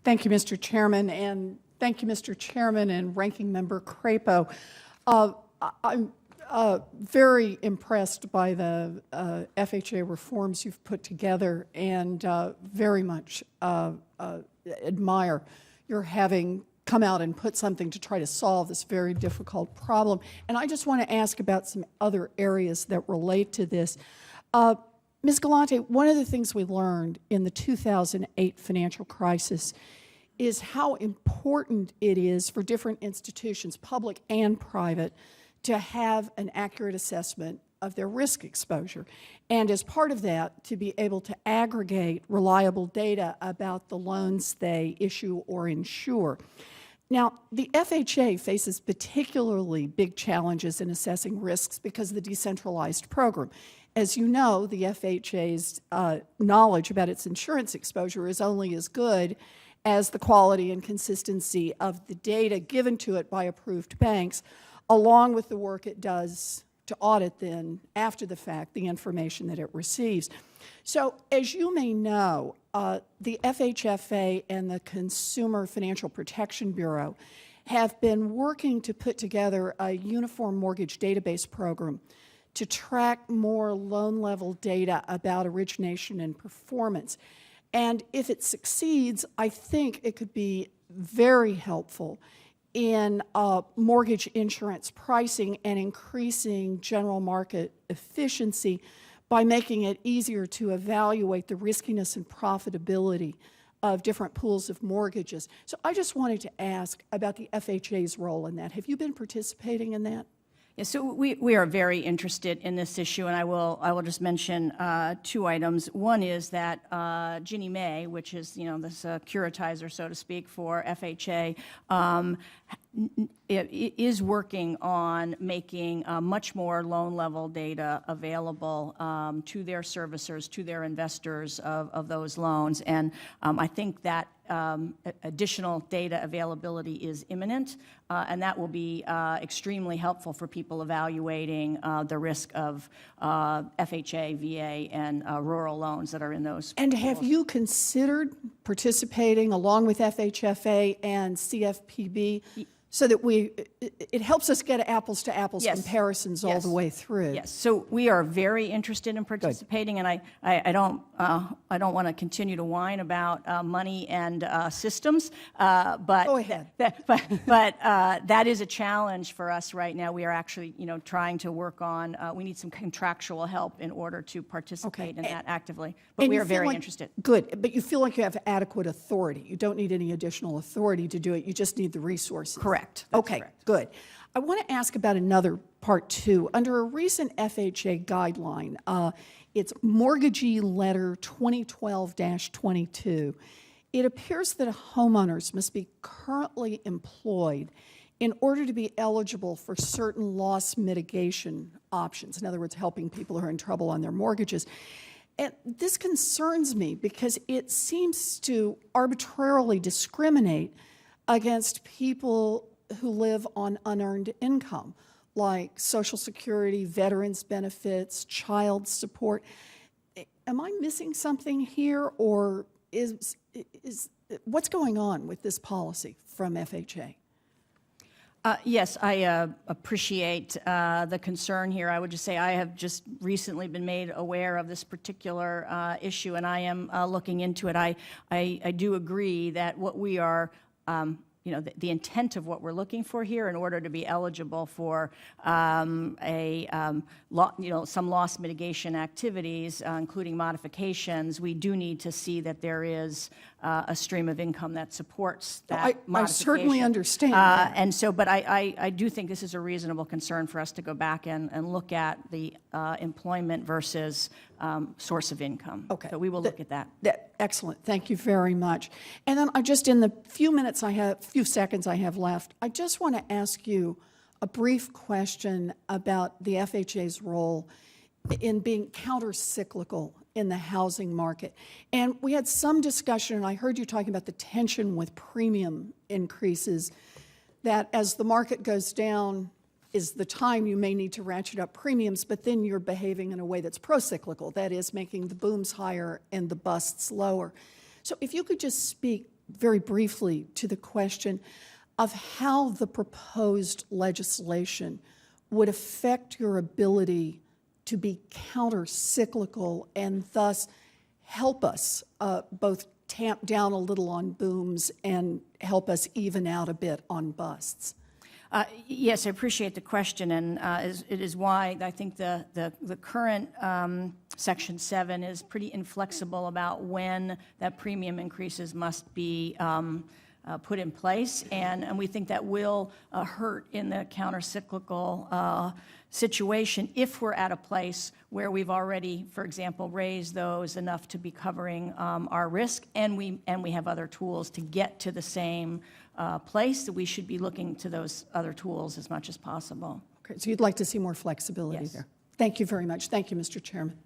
Thank you, Mr. Chairman, and thank you, Mr. Chairman and Ranking Member Crapo. I'm very impressed by the FHA reforms you've put together, and very much admire your having come out and put something to try to solve this very difficult problem. And I just want to ask about some other areas that relate to this. Ms. Galante, one of the things we learned in the 2008 financial crisis is how important it is for different institutions, public and private, to have an accurate assessment of their risk exposure. And as part of that, to be able to aggregate reliable data about the loans they issue or insure. Now, the FHA faces particularly big challenges in assessing risks because of the decentralized program. As you know, the FHA's knowledge about its insurance exposure is only as good as the quality and consistency of the data given to it by approved banks, along with the work it does to audit then, after the fact, the information that it receives. So, as you may know, the FHFA and the Consumer Financial Protection Bureau have been working to put together a uniform mortgage database program to track more loan-level data about origination and performance. And if it succeeds, I think it could be very helpful in mortgage insurance pricing and increasing general market efficiency by making it easier to evaluate the riskiness and profitability of different pools of mortgages. So I just wanted to ask about the FHA's role in that. Have you been participating in that? Yeah, so we are very interested in this issue, and I will just mention two items. One is that Ginnie Mae, which is this securitizer, so to speak, for FHA, is working on making much more loan-level data available to their servicers, to their investors of those loans, and I think that additional data availability is imminent, and that will be extremely helpful for people evaluating the risk of FHA, VA, and rural loans that are in those. And have you considered participating along with FHFA and CFPB so that it helps us get apples to apples comparisons all the way through? Yes, so we are very interested in participating. Good. And I don't want to continue to whine about money and systems, but go ahead. But that is a challenge for us right now. We are actually trying to work on. We need some contractual help in order to participate in that actively. But we are very interested. Good, but you feel like you have adequate authority. You don't need any additional authority to do it. You just need the resources. Correct. Okay, correct. Good. I want to ask about another part too. Under a recent FHA guideline, it's Mortgagee Letter 2012-22, it appears that homeowners must be currently employed in order to be eligible for certain loss mitigation options. In other words, helping people who are in trouble on their mortgages. And this concerns me because it seems to arbitrarily discriminate against people who live on unearned income, like Social Security, veterans benefits, child support. Am I missing something here, or is what's going on with this policy from FHA? Yes, I appreciate the concern here. I would just say I have just recently been made aware of this particular issue, and I am looking into it. I do agree that what we are the intent of what we're looking for here in order to be eligible for some loss mitigation activities, including modifications, we do need to see that there is a stream of income that supports that modification. I certainly understand that. And so, but I do think this is a reasonable concern for us to go back and look at the employment versus source of income. Okay. So we will look at that. Excellent. Thank you very much. And then in the few seconds I have left, I just want to ask you a brief question about the FHA's role in being counter-cyclical in the housing market. And we had some discussion, and I heard you talking about the tension with premium increases, that as the market goes down is the time you may need to ratchet up premiums, but then you're behaving in a way that's pro-cyclical, that is making the booms higher and the busts lower. So if you could just speak very briefly to the question of how the proposed legislation would affect your ability to be counter-cyclical and thus help us both tamp down a little on booms and help us even out a bit on busts. Yes, I appreciate the question, and it is why I think the current Section 7 is pretty inflexible about when that premium increases must be put in place, and we think that will hurt in the counter-cyclical situation if we're at a place where we've already, for example, raised those enough to be covering our risk, and we have other tools to get to the same place. That we should be looking to those other tools as much as possible. Okay, so you'd like to see more flexibility Yes. there. Thank you very much. Thank you, Mr. Chairman.